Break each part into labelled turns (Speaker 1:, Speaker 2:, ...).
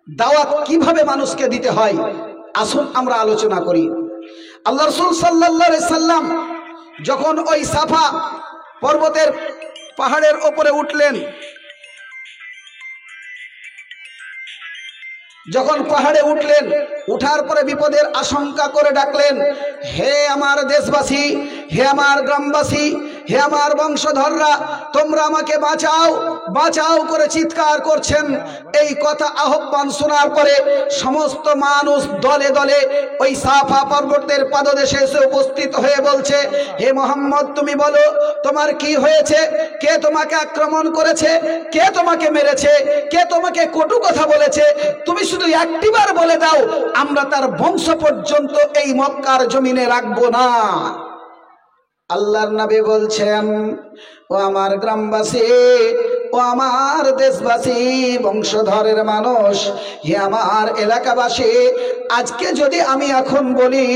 Speaker 1: দাওয়াত কিভাবে মানুষকে দিতে হয় আসুন আমরা আলোচনা করি। আল্লাহ রাসূল সাল্লাল্লাহু আলাইহি সাল্লাম যখন ওই সাফা পর্বতের পাহাড়ের উপরে উঠলেন, যখন পাহাড়ে উঠলেন, উঠার পরে বিপদের আশঙ্কা করে ডাকলেন, হে আমার দেশবাসী, হে আমার গ্রামবাসী, হে আমার বংশধররা, তোমরা আমাকে বাঁচাও, বাঁচাও করে চিৎকার করছেন। এই কথা আহ্বান শোনার পরে সমস্ত মানুষ দলে দলে ওই সাফা পর্বতের পাদদেশে এসে উপস্থিত হয়ে বলছে, হে মোহাম্মদ, তুমি বলো তোমার কি হয়েছে? কে তোমাকে আক্রমণ করেছে? কে তোমাকে মেরেছে? কে তোমাকে কটু কথা বলেছে? তুমি শুধু একটিবার বলে দাও, আমরা তার বংশ পর্যন্ত এই মক্কার জমিনে রাখবো না। আল্লাহর নবী বলছেন, ও আমার গ্রামবাসী, ও আমার দেশবাসী, বংশধরের মানুষ, হে আমার এলাকাবাসী, আজকে যদি আমি এখন বলি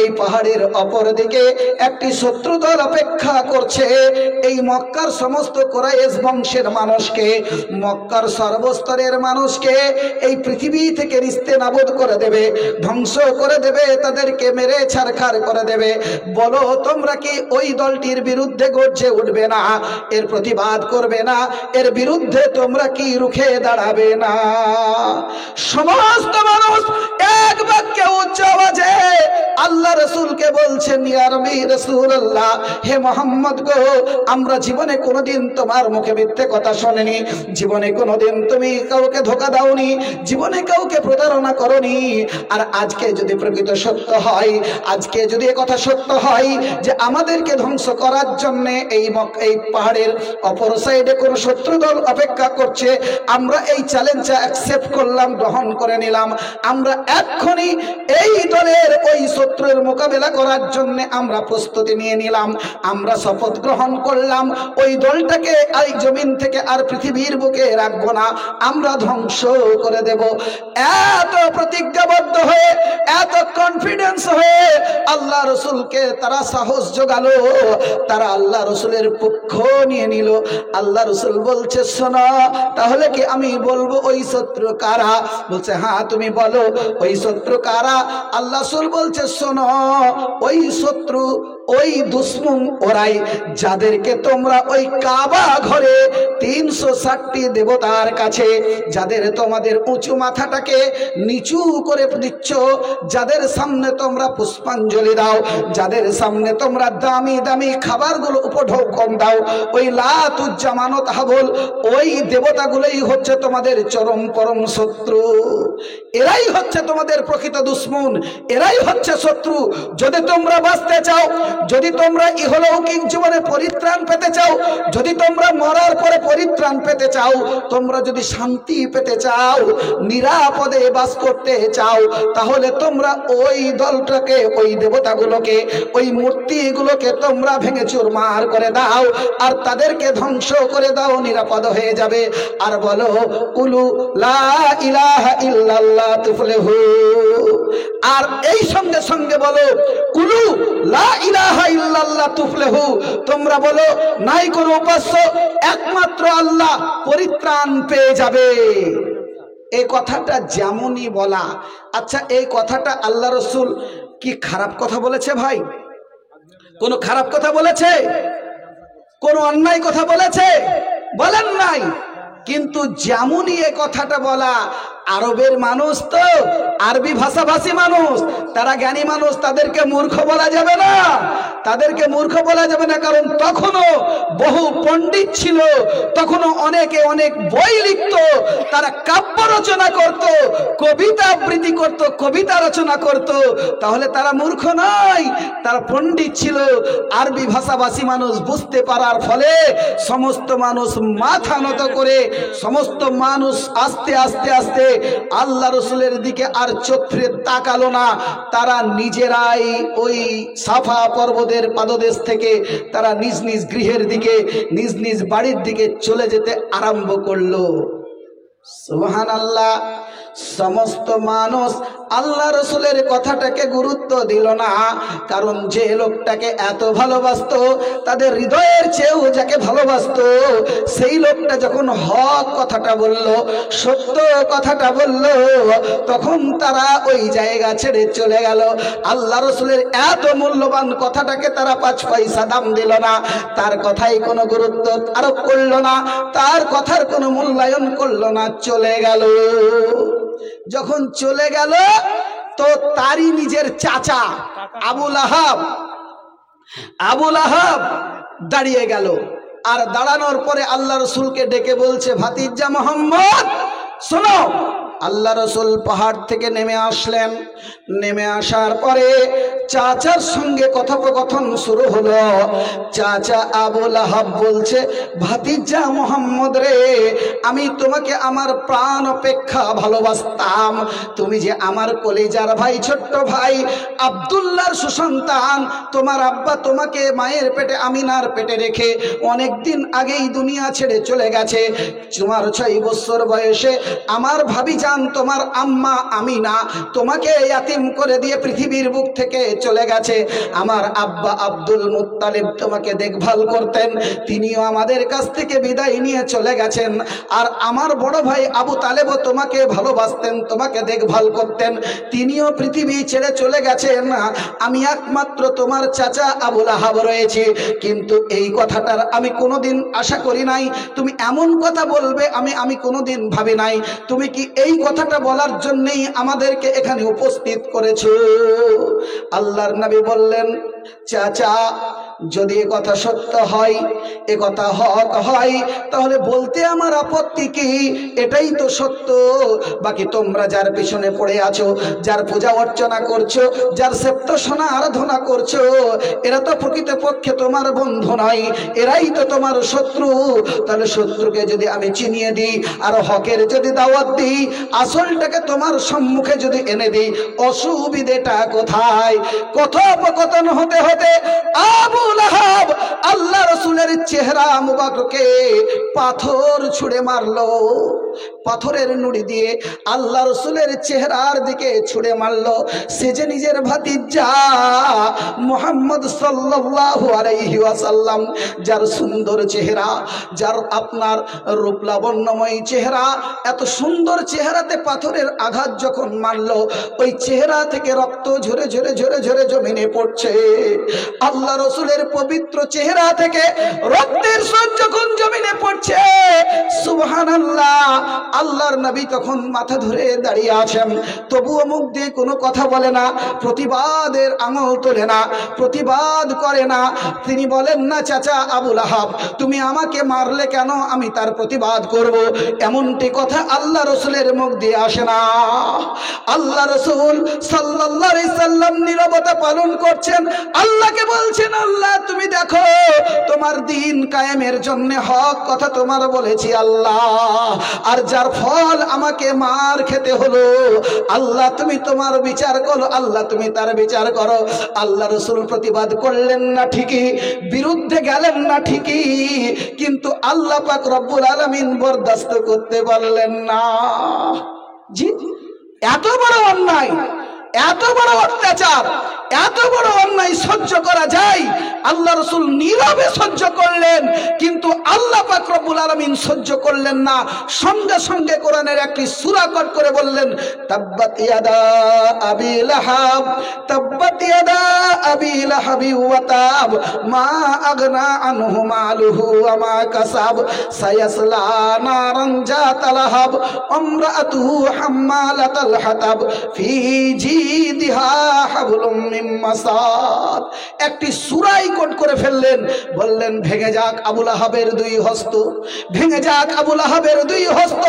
Speaker 1: এই পাহাড়ের অপর দিকে একটি শত্রুদল অপেক্ষা করছে, এই মক্কার সমস্ত কুরাইশ বংশের মানুষকে, মক্কার সর্বস্তরের মানুষকে এই পৃথিবী থেকে নিস্তেনাবুদ করে দেবে, ধ্বংস করে দেবে, তাদেরকে মেরে ছারখার করে দেবে, বলো তোমরা কি ওই দলটির বিরুদ্ধে গর্জে উঠবে না? এর প্রতিবাদ করবে না? এর বিরুদ্ধে তোমরা কি রুখে দাঁড়াবে না? সমস্ত মানুষ এক বাক্যে উচ্চ আওয়াজে আল্লাহ রাসূলকে বলছেন, ইয়া নবী রাসূলুল্লাহ, হে মুহাম্মদ গো, আমরা জীবনে কোনোদিন তোমার মুখে মিথ্যে কথা শুনিনি, জীবনে কোনোদিন তুমি কাউকে ধোঁকা দাওনি, জীবনে কাউকে প্রতারণা করনি। আর আজকে যদি প্রকৃত সত্য হয়, আজকে যদি কথা সত্য হয় যে আমাদেরকে ধ্বংস করার জন্য এই পাহাড়ের অপর সাইডে কোন শত্রু দল অপেক্ষা করছে, আমরা এই চ্যালেঞ্জটা অ্যাকসেপ্ট করলাম, গ্রহণ করে নিলাম। আমরা এক্ষুনি এই দলের ওই শত্রুর মোকাবেলা করার জন্য আমরা প্রস্তুতি নিয়ে নিলাম, আমরা শপথ গ্রহণ করলাম, ওই দলটাকে এই জমিন থেকে আর পৃথিবীর বুকে রাখবো না, আমরা ধ্বংস করে দেব। এত প্রতিজ্ঞাবদ্ধ হয়ে, এত কনফিডেন্স হয়ে আল্লাহ রসুলকে তারা সাহস জোগালো, তারা আল্লাহ রসুলের পক্ষ নিয়ে নিল। আল্লাহ রসুল বলছে, শোনো, তাহলে কি আমি বলবো ওই শত্রু কারা? বলছে, হ্যাঁ তুমি বলো ওই শত্রু কারা? আল্লাহ রসুল বলছে, শোনো, ওই শত্রু, ওই দুশ্মন ওরাই যাদেরকে তোমরা ওই কাবা ঘরে 360টি দেবতার কাছে, যাদের তোমাদের উঁচু মাথাটাকে নিচু করে দিচ্ছ, যাদের সামনে তোমরা পুষ্পাঞ্জলি দাও, যাদের সামনে তোমরা দামি দামি খাবারগুলো উপঢৌকন দাও, ওই লাত উজ্জা মানত হাবল, ওই দেবতাগুলোই হচ্ছে তোমাদের চরম পরম শত্রু। এরাই হচ্ছে তোমাদের প্রকৃত দুশ্মন, এরাই হচ্ছে শত্রু। যদি তোমরা বাঁচতে চাও, যদি তোমরা ইহলৌকিক জীবনে পরিত্রাণ পেতে চাও, যদি তোমরা মরার পরে পরিত্রাণ পেতে চাও, তোমরা যদি শান্তি পেতে চাও, নিরাপদে বাস করতে চাও, তাহলে তোমরা ওই দলটাকে, ওই দেবতাগুলোকে, ওই মূর্তিগুলোকে তোমরা ভেঙে চুরমার করে দাও আর তাদেরকে ধ্বংস করে দাও, নিরাপদ হয়ে যাবে। আর বলো, কুলু লা ইলাহা ইল্লাল্লাহ তুফলিহু। আর এই সঙ্গে সঙ্গে বলো, কুলু লা ইলাহা ইল্লাল্লাহ তুফলিহু। তোমরা বলো, নাই কোনো উপাস্য, একমাত্র আল্লাহ, পরিত্রাণ পেয়ে যাবে। এই কথাটা যেমনই বলা। আচ্ছা, এই কথাটা আল্লাহ রসুল কি খারাপ কথা বলেছে ভাই? কোনো খারাপ কথা বলেছে? কোনো অন্যায় কথা বলেছে? বলেন নাই। কিন্তু যেমনই এ কথাটা বলা, আরবের মানুষ তো আরবি ভাষাভাষী মানুষ, তারা জ্ঞানী মানুষ, তাদেরকে মূর্খ বলা যাবে না, তাদেরকে মূর্খ বলা যাবে না। কারণ তখনও বহু পণ্ডিত ছিল, তখনও অনেকে অনেক বই লিখত, তারা কাব্য রচনা করত, কবিতা আবৃত্তি করত, কবিতা রচনা করত। তাহলে তারা মূর্খ নয়, তারা পণ্ডিত ছিল। আরবি ভাষাভাষী মানুষ বুঝতে পারার ফলে সমস্ত মানুষ মাথা নত করে, সমস্ত মানুষ আস্তে আস্তে আস্তে আল্লাহ রসুলের দিকে আর চোখ ফিরে তাকালো না। তারা নিজেরাই ওই সাফা পর্বতের পাদদেশ থেকে তারা নিজ নিজ গৃহের দিকে, নিজ নিজ বাড়ির দিকে চলে যেতে আরম্ভ করলো। সুবহানাল্লাহ। সমস্ত মানুষ আল্লাহ রসুলের কথাটাকে গুরুত্ব দিল না, কারণ যে লোকটাকে এত ভালোবাসতো, তাদের হৃদয়ের চেয়েও যাকে ভালোবাসতো, সেই লোকটা যখন হক কথাটা বলল, সত্য কথাটা বলল, তখন তারা ওই জায়গা ছেড়ে চলে গেল। আল্লাহ রসুলের এত মূল্যবান কথাটাকে তারা 5 পয়সা দাম দিল না, তার কথাই কোনো গুরুত্ব আরোপ করলো না, তার কথার কোনো মূল্যায়ন করলো না, চলে গেল। যখন চলে গেল তো তারই নিজের চাচা আবু লাহাব দাঁড়িয়ে গেল। আর দাঁড়ানোর পরে আল্লাহ রসুলকে ডেকে বলছে, ভাতিজা মোহাম্মদ শোনো। আল্লাহ রসুল পাহাড় থেকে নেমে আসলেন। নেমে আসার পরে চাচার সঙ্গে কথোপকথন শুরু হলো। চাচা আবু লাহাব বলছে, ভাতিজা মোহাম্মদ রে, আমি তোমাকে আমার প্রাণ অপেক্ষা ভালোবাসতাম। তুমি যে আমার কলিজার ভাই, ছোট্ট ভাই আব্দুল্লাহর সুসন্তান, তোমার আব্বা তোমাকে মায়ের পেটে আমিনার পেটে রেখে অনেক দিন আগেই দুনিয়া ছেড়ে চলে গেছে। তোমার 6 বছর বয়সে আমার ভাবি জান, তোমার আম্মা আমিনা তোমাকে ইয়াতিম করে দিয়ে পৃথিবীর বুক থেকে চলে গেছে। আমার আব্বা আব্দুল মুত্তালিব তোমাকে দেখভাল করতেন, তিনিও আমাদের কাছ থেকে বিদায় নিয়ে চলে গেছেন। আর আমার বড় ভাই আবু তালেবও তোমাকে ভালোবাসতেন, তোমাকে দেখভাল করতেন, তিনিও পৃথিবী ছেড়ে চলে গেছেন। আমি একমাত্র তোমার চাচা আবু লাহাব রয়েছি। কিন্তু এই কথাটার আমি কোনোদিন আশা করি নাই তুমি এমন কথা বলবে, আমি কোনোদিন ভাবি নাই। তুমি কি এই কথাটা বলার জন্যই আমাদেরকে এখানে উপস্থিত করেছো? আল্লাহর নবী বললেন, চাচা যদি এ কথা সত্য হয়, এ কথা হক হয়, তাহলে বলতে আমার আপত্তি কি? এটাই তো সত্য। বাকি তোমরা যার পিছনে পড়ে আছো, যার পূজা অর্চনা করছো, যার সেপ্তসনা আরাধনা করছো, এরা তো প্রকৃতপক্ষে তোমার বন্ধু নয়, এরাই তো তোমার শত্রু। তাহলে শত্রুকে যদি আমি চিনিয়ে দিই আর হকের যদি দাওয়াত দিই, আসলটাকে তোমার সম্মুখে যদি এনে দিই, অসুবিধেটা কোথায়? কথোপকথন হতে হতে আবু লাহাব আল্লাহ রসুলের চেহারা মুবারকে পাথর ছুঁড়ে মারলো। পাথরের নুড়ি দিয়ে আল্লাহ রসুলের চেহারার দিকে ছুঁড়ে মারলো। সে যে নিজের ভাতিজা মুহাম্মদ সাল্লাল্লাহু আলাইহি ওয়াসাল্লাম, যার সুন্দর চেহারা, যার আপনার রূপ লাবণ্যময় চেহারা, এত সুন্দর চেহারাতে পাথরের আঘাত যখন মারলো, ওই চেহারা থেকে রক্ত ঝরে ঝরে ঝরে ঝরে জমিনে পড়ছে। আল্লাহ রসুলের পবিত্র চেহারা থেকে রক্তের স্রোত যখন জমিনে পড়ছে, সুবহানাল্লাহ, আল্লাহর নবী তখন মাথা ধরে দাঁড়িয়ে আছেন, তবুও মুখ দিয়ে কোনো কথা বলে না, প্রতিবাদের আঙুল তোলে না, প্রতিবাদ করে না। তিনি বলেন না, চাচা আবু লাহাব তুমি আমাকে মারলে কেন, আমি তার প্রতিবাদ করব, এমনটি কথা আল্লাহ রসুলের মুখ দিয়ে আসে না। আল্লাহ রসুল সাল্লাল্লাহু আলাইহি সাল্লাম নীরবতা পালন করছেন, আল্লাহকে বলছেন, আল্লাহ তুমি দেখো তোমার দিন কায়েমের জন্য হক কথা তোমার বলেছি আল্লাহ, আর যার ফল আমাকে মার খেতে হলো, আল্লাহ তুমি তোমার বিচার করো, আল্লাহ তুমি তার বিচার করো। আল্লাহ রসুল প্রতিবাদ করলেন না ঠিকই, বিরুদ্ধে গেলেন না ঠিকই, কিন্তু আল্লাহ পাক রব্বুল আলামিন বরদাস্ত করতে পারলেন না। জি, এত বড় অন্যায়, এত বড় অত্যাচার, এত বড় অন্যায় সহ্য করা যায়? আল্লাহ রসুল নীরবে সহ্য করলেন, কিন্তু আল্লাহ পাক রব্বুল আলামিন সহ্য করলেন না। সঙ্গে সঙ্গে কোরআনের একটি সূরা কোট করে বললেন, তাব্বাত ইয়াদা আবি লাহাব, তাব্বাত ইয়াদা আবি লাহাবি ওয়া তাব, মা আগনা আনহু মালুহু ওয়া মা কাসাব, সায়াসলা নারান যাতা লাহাব, আমরাতুহু হাম্মালাতাল হাতাব, ফি জিদিহা হাবলুম মিন মাসাদ। একটি সূরাই কোট করে ফেললেন, বললেন ভেঙে যাক আবু লাহাবের 2 হস্ত, ভেঙে যাক আবু লাহাবের 2 হস্ত,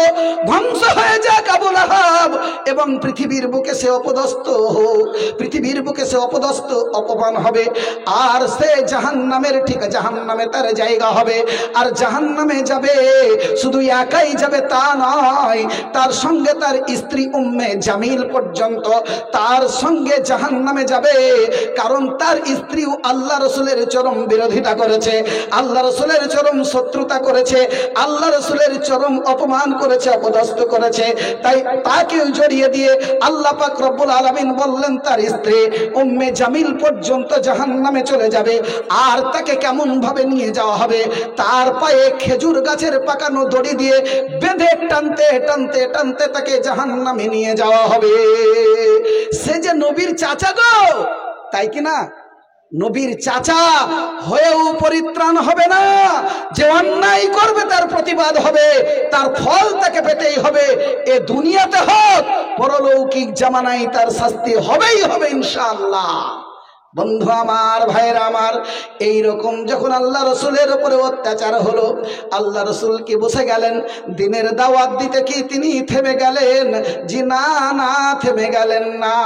Speaker 1: ধ্বংস হয়ে যাক আবু লাহাব, এবং পৃথিবীর বুকে সে অপদস্থ হোক, পৃথিবীর বুকে সে অপদস্থ অপমান হবে, আর সে জাহান্নামের, ঠিক জাহান্নামে তার জায়গা হবে। আর জাহান্নামে যাবে, শুধু একাই যাবে তা নয়, তার সঙ্গে তার স্ত্রী উম্মে জামিল পর্যন্ত তার সঙ্গে জাহান্নামে যাবে। কারণ তার স্ত্রীও আল্লাহ রসুলের চরম বিরোধিতা করেছে, আল্লাহ রসুলের চরম শত্রুতা করেছে, আল্লাহ রসুলের চরম অপমান করেছে, অপদস্থ করেছে। তাই তাকে জড়িয়ে দিয়ে আল্লাহ পাক রব্বুল আলামিন বললেন তার স্ত্রী উম্মে জামিল পর্যন্ত জাহান্নামে চলে যাবে। আর তাকে কেমন ভাবে নিয়ে যাওয়া হবে, তার পায়ে খেজুর গাছের পাকানো দড়ি দিয়ে বেঁধে টানতে টানতে টানতে তাকে জাহান্নামে নিয়ে যাওয়া হবে। সে যে নবীর চাচা গো, তাই কি না? নবীর চাচা হয়েও পরিত্রাণ হবে না। যে অন্যায় করবে তার প্রতিবাদ হবে, তার ফল তাকে পেতেই হবে। এ দুনিয়াতে হোক পরলৌকিক জামানায় তার শাস্তি হবেই হবে ইনশাআল্লাহ। বন্ধু আমার, ভাইয়েরা আমার, এইরকম যখন আল্লাহ রসুলের উপরে অত্যাচার হলো, আল্লাহ রসুল কি বসে গেলেন দিনের দাওয়াত দিতে? কি তিনি থেমে গেলেন? জি না, থেমে গেলেন না।